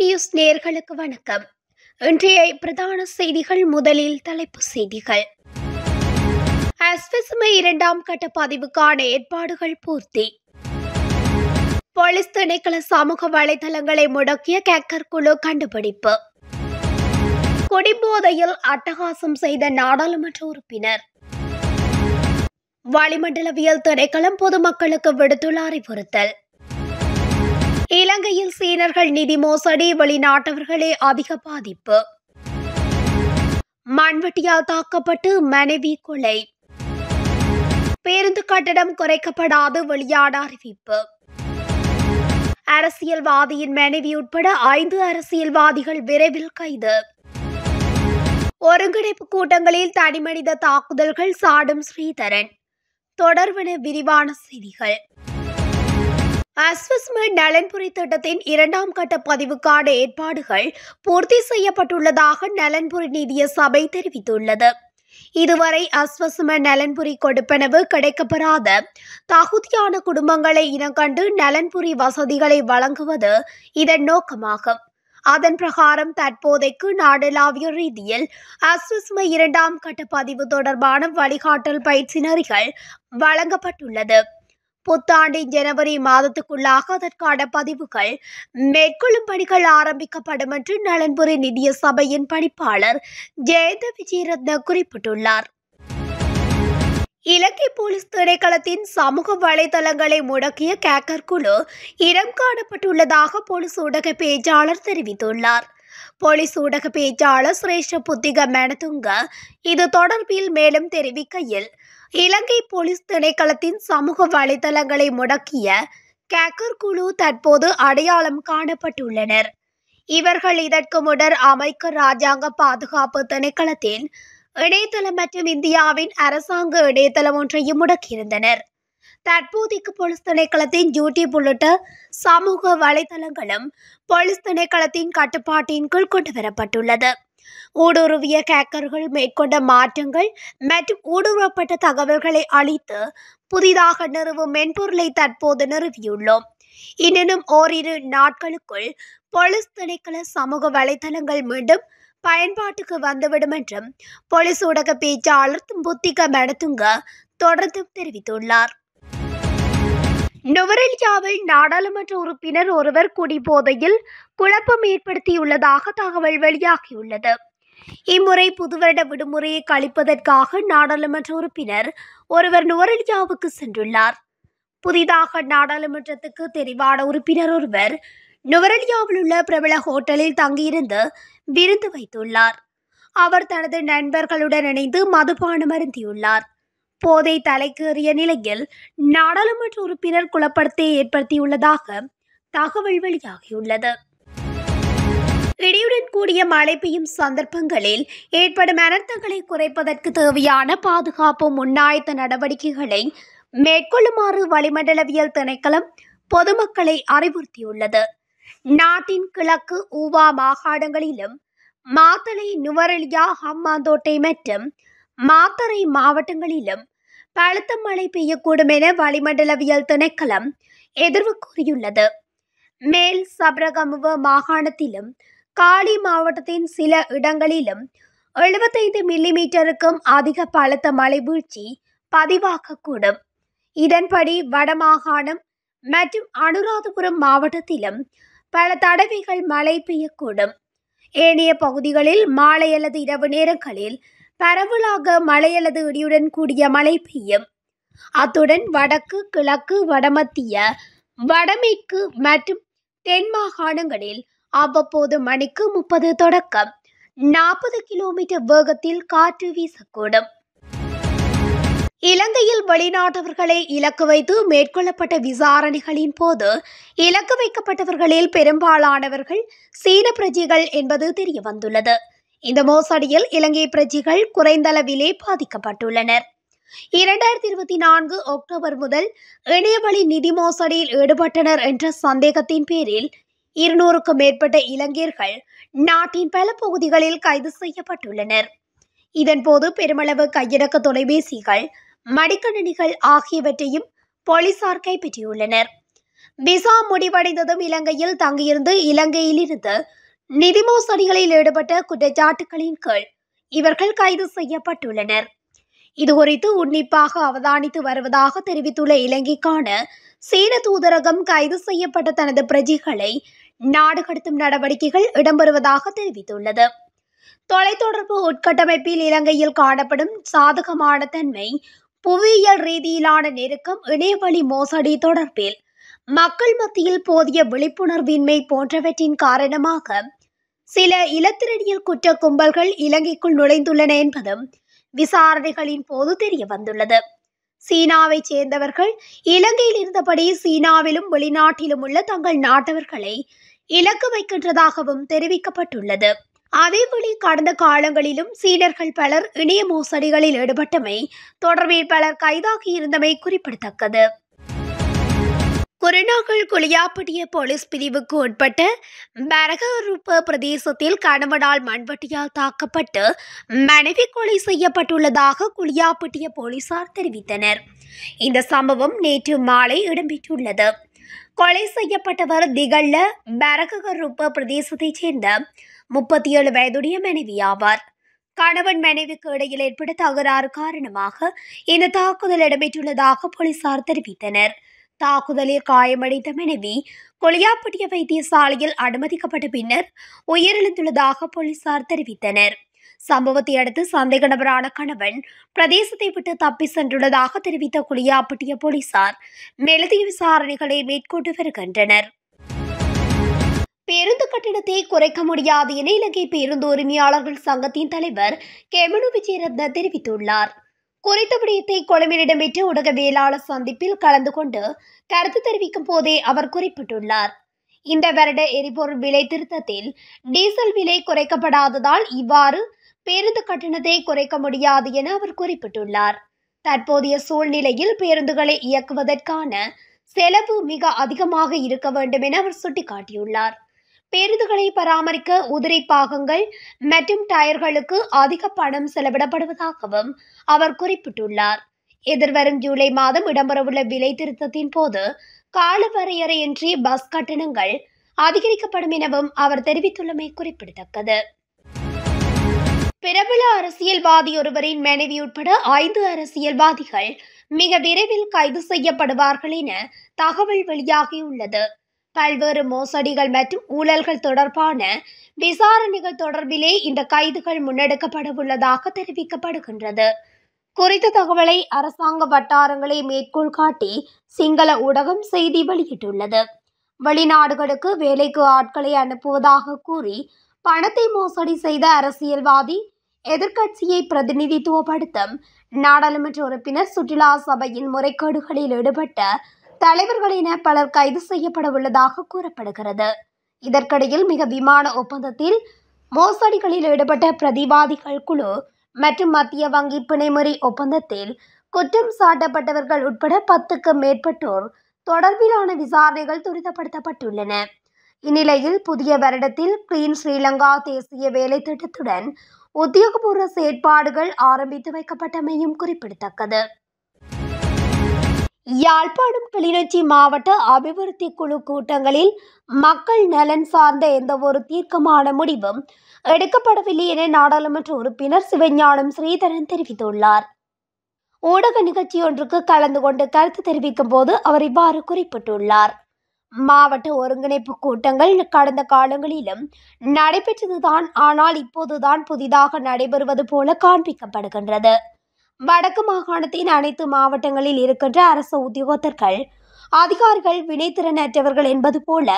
News நேயர்களுக்கு வணக்கம். இன்றைய பிரதான செய்திகள். முதலில் தலைப்புச் செய்திகள். அஸ்விஸ்மை இரண்டாம் கட்ட பதிவுக்கான ஏற்பாடுகள் பூர்த்தி. போலீஸ் திணைக்கள சமூக வலைதளங்களை முடக்கிய கேக்கர் குழு கண்டுபிடிப்பு. குடிபோதையில் அட்டகாசம் செய்த நாடாளுமன்ற உறுப்பினர். வளிமண்டலவியல் திணைக்களம் பொதுமக்களுக்கு விடுத்துள்ள அறிவுறுத்தல். இலங்கையில் சீனர்கள் நிதி மோசடி, வெளிநாட்டவர்களே அதிக பாதிப்பு. மண்வெட்டியால் தாக்கப்பட்டு மனைவி கொலை. பேருந்து கட்டணம் குறைக்கப்படாது வெளியான அறிவிப்பு. அரசியல்வாதியின் மனைவி உட்பட 5 அரசியல்வாதிகள் விரைவில் கைது. ஒருங்கிணைப்பு கூட்டங்களில் தனிமனித தாக்குதல்கள் சாடும் ஸ்ரீதரன். தொடர்வன விரிவான செய்திகள். அஸ்விஸ்மை நலன்புரி திட்டத்தின் இரண்டாம் கட்ட பதிவுக்கான ஏற்பாடுகள் பூர்த்தி செய்யப்பட்டுள்ளதாக நலன்புரி நிதிய சபை தெரிவித்துள்ளது. இதுவரை அஸ்விஸ்மை நலன்புரி கொடுப்பனவு கிடைக்கப்பெறாத தகுதியான குடும்பங்களை இனங்கண்டு நலன்புரி வசதிகளை வழங்குவது இதன் நோக்கமாகும். அதன் பிரகாரம் தற்போதைக்கு நாடளாவிய ரீதியில் அஸ்விஸ்மை இரண்டாம் கட்ட பதிவு தொடர்பான வழிகாட்டல் பயிற்சி நெறிகள் வழங்கப்பட்டுள்ளது. புத்தாண்டின் ஜனவரி மாதத்துக்குள்ளாக அதற்கான பதிவுகள் மேற்கொள்ளும் பணிகள் ஆரம்பிக்கப்படும் என்று நலன்புரி நிதிய சபையின் பணிப்பாளர் ஜெயந்த விஜயரத்ன குறிப்பிட்டுள்ளார். இலங்கை போலீஸ் திணைக்களத்தின் சமூக வலைதளங்களை முடக்கிய கேக்கர் குழு இனம் காணப்பட்டுள்ளதாக போலீஸ் ஊடக பேச்சாளர் தெரிவித்துள்ளார். போலீஸ் ஊடக பேச்சாளர் சிரேஷ்ட புத்திக மெனதுங்க இது தொடர்பில் மேலும் தெரிவிக்கையில், இலங்கை போலீஸ் திணைக்களத்தின் சமூக வலைதளங்களை முடக்கிய கேக்கர் குழு தற்போது அடையாளம் காணப்பட்டுள்ளனர். இவர்கள் இதற்கு முன்னர் அமைக்க ராஜாங்க பாதுகாப்பு திணைக்களத்தின் இணையதளம் மற்றும் இந்தியாவின் அரசாங்க இணையதளம் ஒன்றையும் முடக்கியிருந்தனர். தற்போதைக்கு போலீஸ் திணைக்களத்தின் யூடியூப் உள்ளிட்ட சமூக வலைதளங்களும் போலீஸ் திணைக்களத்தின் கட்டுப்பாட்டின் கீழ் கொண்டுவரப்பட்டுள்ளது. ஊடுருவிய கேக்கர்கள் மேற்கொண்ட மாற்றங்கள் மற்றும் ஊடுருவப்பட்ட தகவல்களை அளித்து புதிதாக நிறுவும் மென்பொருளை தற்போது நிறுவியுள்ளோம். இன்னும் ஓரிரு நாட்களுக்குள் போலீஸ் திணைக்கள சமூக வலைதளங்கள் மீண்டும் பயன்பாட்டுக்கு வந்துவிடும் என்றும் போலீஸ் ஊடக பேச்சாளர் புத்திக மெனதுங்க தொடர்ந்து தெரிவித்துள்ளார். நுவரெலியாவில் நாடாளுமன்ற உறுப்பினர் ஒருவர் குடிபோதையில் குழப்பம் ஏற்படுத்தியுள்ளதாக தகவல் வெளியாகியுள்ளது. இம்முறை புதுவருட விடுமுறையை கழிப்பதற்காக நாடாளுமன்ற உறுப்பினர் ஒருவர் நுவரெலியாவுக்கு சென்றுள்ளார். புதிதாக நாடாளுமன்றத்துக்கு தெரிவான உறுப்பினர் ஒருவர் நுவரெலியாவில் உள்ள பிரபல ஹோட்டலில் தங்கியிருந்து விருந்து வைத்துள்ளார். அவர் தனது நண்பர்களுடன் இணைந்து மதுபானம் அருந்தியுள்ளார். போதை தலைக்கேறிய நிலையில் நாடாளுமன்ற உறுப்பினர் குழப்பத்தை ஏற்படுத்தியுள்ளதாக தகவல் வெளியாகியுள்ளது. இடியுடன் கூடிய மழை பெய்யும் சந்தர்ப்பங்களில் ஏற்படும் அனர்த்தங்களை குறைப்பதற்கு தேவையான பாதுகாப்பு முன்னாயத்த நடவடிக்கைகளை மேற்கொள்ளுமாறு வளிமண்டலவியல் திணைக்களம் பொதுமக்களை அறிவுறுத்தியுள்ளது. நாட்டின் கிழக்கு ஊவா மாகாணங்களிலும் மாத்தளை, நுவரெலியா, ஹம்பாந்தோட்டை மற்றும் மாத்தறை மாவட்டங்களிலும் பலத்த மழை பெய்யக்கூடும் என வளிமண்டலவியல் திணைக்களம் எதிர்வு கூறியுள்ளது. மேல் சப்ரகமுவ மாகாணத்திலும் காலி மாவட்டத்தின் சில இடங்களிலும் 75 மில்லிமீட்டருக்கும் அதிக பலத்த மழை வீழ்ச்சி பதிவாகக்கூடும். இதன்படி வடமாகாணம் மற்றும் அனுராதபுரம் மாவட்டத்திலும் பல தடவைகள் மழை பெய்யக்கூடும். ஏனைய பகுதிகளில் மாலை அல்லது இரவு நேரங்களில் பரவலாக மழை அல்லது இடியுடன் கூடிய மழை பெய்யும். அத்துடன் வடக்கு, கிழக்கு, வடமத்திய, வடமேற்கு மற்றும் தென் மாகாணங்களில் அவ்வப்போது மணிக்கு 30 தொடக்கம் 40 கிலோமீட்டர் வேகத்தில் காற்று வீசக்கூடும். இலங்கையில் வெளிநாட்டவர்களை இலக்கு வைத்து மேற்கொள்ளப்பட்ட விசாரணைகளின் போது இலக்கு வைக்கப்பட்டவர்களில் பெரும்பாலானவர்கள் சீன பிரஜைகள் என்பது தெரியவந்துள்ளது. இந்த மோசடியில் இலங்கை பிரஜைகள் குறைந்தளவிலே பாதிக்கப்பட்டுள்ளனர். 2024 அக்டோபர் முதல் இணையவழி நிதி மோசடியில் ஈடுபட்டனர் என்ற சந்தேகத்தின் பேரில் 200க்கும் மேற்பட்ட இலங்கையர்கள் நாட்டின் பல பகுதிகளில் கைது செய்யப்பட்டுள்ளனர். இதன்போது பெருமளவு கையடக்க தொலைபேசிகள், மடிக்கணினிகள் ஆகியவற்றையும் போலீசார் கைப்பற்றியுள்ளனர். விசா முடிவடைந்ததும் இலங்கையில் தங்கியிருந்து இலங்கையிலிருந்து நிதி மோசடிகளில் ஈடுபட்ட குற்றச்சாட்டுகளின் கீழ் இவர்கள் கைது செய்யப்பட்டுள்ளனர். இதுகுறித்து உன்னிப்பாக அவதானித்து வருவதாக தெரிவித்துள்ள இலங்கைக்கான சீன தூதரகம் கைது செய்யப்பட்ட தனது பிரஜைகளை நாடு கடத்தும் நடவடிக்கைகள் இடம்பெறுவதாக தெரிவித்துள்ளது. தொலைத்தொடர்பு உட்கட்டமைப்பில் இலங்கையில் காணப்படும் சாதகமான தன்மை, புவியியல் ரீதியிலான நெருக்கம், இணையவழி மோசடி தொடர்பில் மக்கள் மத்தியில் போதிய விழிப்புணர்வின்மை போன்றவற்றின் காரணமாக சில இலத்திரனியல் குற்ற கும்பல்கள் இலங்கைக்குள் நுழைந்துள்ளன என்பதும் விசாரணைகளின் போது தெரிய வந்துள்ளது. சீனாவைச் சேர்ந்தவர்கள் இலங்கையில் இருந்தபடி சீனாவிலும் வெளிநாட்டிலும் உள்ள தங்கள் நாட்டவர்களை இலக்கு வைக்கின்றதாகவும் தெரிவிக்கப்பட்டுள்ளது. அதேவேளை கடந்த காலங்களிலும் சீனர்கள் பலர் இணைய மோசடிகளில் ஈடுபட்டமை தொடர்பில் பலர் கைதாகியிருந்தமை குறிப்பிடத்தக்கது. குருநாகல் குளியாப்பிட்டிய போலீஸ் பிரிவுக்கு உட்பட்ட பரகருப்ப பிரதேசத்தில் கணவனால் மண்வெட்டியால் தாக்கப்பட்டு மனைவி கொலை செய்யப்பட்டுள்ளதாக குளியாப்பிட்டிய போலீசார் தெரிவித்தனர். இந்த சம்பவம் நேற்று மாலை இடம்பெற்றுள்ளது. கொலை செய்யப்பட்டவர் திகழ்ல பரகருப்ப பிரதேசத்தைச் சேர்ந்த 37 வயதுடைய மனைவி ஆவார். கணவன் மனைவிக்கு இடையில் ஏற்பட்ட தகராறு காரணமாக இந்த தாக்குதல் இடம்பெற்றுள்ளதாக போலீசார் தெரிவித்தனர். தாக்குதலில் காயமடைந்த மனைவி கொளியாப்பிட்டிய வைத்தியசாலையில் அனுமதிக்கப்பட்ட பின்னர் உயிரிழந்துள்ளதாக போலீசார் தெரிவித்தனர். சம்பவத்தை அடுத்து சந்தேக நபரான கணவன் பிரதேசத்தை விட்டு தப்பி சென்றுள்ளதாக தெரிவித்த கொளியாப்பிட்டிய போலீசார் மேலதிக விசாரணைகளை மேற்கொண்டு வருகின்றனர். பேருந்து கட்டணத்தை குறைக்க முடியாது என இலங்கை பேருந்து உரிமையாளர்கள் சங்கத்தின் தலைவர் கெமனு விஜயரத்ன தெரிவித்துள்ளார். குறித்த விடயத்தை கொழும்பில் இடம்பெற்ற ஊடகவியலாளர் சந்திப்பில் கலந்து கொண்டு கருத்து தெரிவிக்கும் போதே அவர் குறிப்பிட்டுள்ளார். இந்த வருட எரிபொருள் விலை திருத்தத்தில் டீசல் விலை குறைக்கப்படாததால் இவ்வாறு பேருந்து கட்டணத்தை குறைக்க முடியாது என அவர் குறிப்பிட்டுள்ளார். தற்போதைய சூழ்நிலையில் பேருந்துகளை இயக்குவதற்கான செலவு மிக அதிகமாக இருக்க வேண்டும் என அவர் சுட்டிக்காட்டியுள்ளார். பேருந்துகளை பராமரிக்க உதிரி பாகங்கள் மற்றும் டயர்களுக்கு அதிக பணம் செலவிடப்படுவதாகவும் அவர் குறிப்பிட்டுள்ளார். எதிர்வரும் ஜூலை மாதம் இடம்பெறவுள்ள விலை திருத்தத்தின் போது கால வரையறையின்றி பஸ் கட்டணங்கள் அதிகரிக்கப்படும் எனவும் அவர் தெரிவித்துள்ளமை குறிப்பிடத்தக்கது. பிரபல அரசியல்வாதி ஒருவரின் மனைவி உட்பட 5 அரசியல்வாதிகள் மிக விரைவில் கைது செய்யப்படுவார்கள் என தகவல் வெளியாகியுள்ளது. பல்வேறு மோசடிகள் மற்றும் ஊழல்கள் தொடர்பான விசாரணைகள் தொடர்பிலே இந்த கைதுகள் முன்னெடுக்கப்பட உள்ளதாக தெரிவிக்கப்படுகின்றது. குறித்த தகவலை அரசாங்க வட்டாரங்களை மேற்கோள் காட்டி சிங்கள ஊடகம் செய்தி வெளியிட்டுள்ளது. வெளிநாடுகளுக்கு வேலைக்கு ஆட்களை அனுப்புவதாக கூறி பணத்தை மோசடி செய்த அரசியல்வாதி, எதிர்க்கட்சியை பிரதிநிதித்துவப்படுத்தும் நாடாளுமன்ற உறுப்பினர், சுற்றுலா சபையின் முறைகேடுகளில் ஈடுபட்ட தலைவர்கள் என பலர் கைது செய்யப்பட உள்ளதாக கூறப்படுகிறது. இதற்கிடையில் மிக விமான ஒப்பந்தத்தில் மோசடிகளில் ஈடுபட்ட பிரதிவாதிகள் குழு மற்றும் மத்திய வங்கி பிணைமுறை ஒப்பந்தத்தில் குற்றம் சாட்டப்பட்டவர்கள் உட்பட 10க்கும் மேற்பட்டோர் தொடர்பிலான விசாரணைகள் துரிதப்படுத்தப்பட்டுள்ளன. இந்நிலையில் புதிய வருடத்தில் கிளீன் ஸ்ரீலங்கா தேசிய வேலை திட்டத்துடன் உத்தியோகபூர்வ செயற்பாடுகள் ஆரம்பித்து வைக்கப்பட்டமையும் குறிப்பிடத்தக்கது. யாழ்ப்பாணம் கிளிநொச்சி மாவட்ட அபிவிருத்தி குழு கூட்டங்களில் மக்கள் நலன் சார்ந்த எந்த ஒரு தீர்க்கமான முடிவும் எடுக்கப்படவில்லை என நாடாளுமன்ற உறுப்பினர் சிவஞானம் ஸ்ரீதரன் தெரிவித்துள்ளார். ஊடக நிகழ்ச்சி ஒன்றுக்கு கலந்து கொண்டு கருத்து தெரிவிக்கும் போது அவர் இவ்வாறு குறிப்பிட்டுள்ளார். மாவட்ட ஒருங்கிணைப்பு கூட்டங்கள் கடந்த காலங்களிலும் நடைபெற்றதுதான், ஆனால் இப்போதுதான் புதிதாக நடைபெறுவது போல காண்பிக்கப்படுகின்றது. வடக்கு மாகாணத்தின் அனைத்து மாவட்டங்களில் இருக்கின்ற அரசு உத்தியோகத்தர்கள், அதிகாரிகள் வினைத்திறனற்றவர்கள் என்பது போல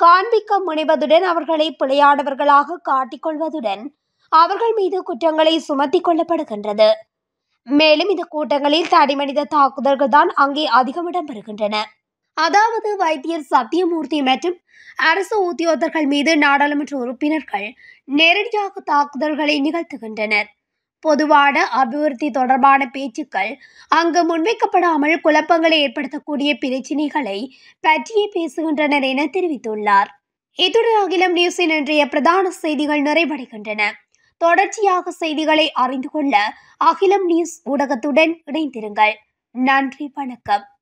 காண்பிக்க முனைவதுடன் அவர்களை பிழையானவர்களாக காட்டிக்கொள்வதுடன் அவர்கள் மீது குற்றங்களை சுமத்தி கொள்ளப்படுகின்றது. மேலும் இந்த கூட்டங்களில் தனிமனித தாக்குதல்கள் தான் அங்கே அதிகம் இடம்பெறுகின்றன. அதாவது வைத்தியர் சத்தியமூர்த்தி மற்றும் அரசு உத்தியோகத்தர்கள் மீது நாடாளுமன்ற உறுப்பினர்கள் நேரடியாக தாக்குதல்களை நிகழ்த்துகின்றனர். பொதுவான அபிவிருத்தி தொடர்பான பேச்சுக்கள் அங்கு முன்வைக்கப்படாமல் குழப்பங்களை ஏற்படுத்தக்கூடிய பிரச்சினைகளை பற்றியே பேசுகின்றனர் என தெரிவித்துள்ளார். இத்துடன் அகிலம் நியூஸின் இன்றைய பிரதான செய்திகள் நிறைவடைகின்றன. தொடர்ச்சியாக செய்திகளை அறிந்து கொள்ள அகிலம் நியூஸ் ஊடகத்துடன் இணைந்திருங்கள். நன்றி, வணக்கம்.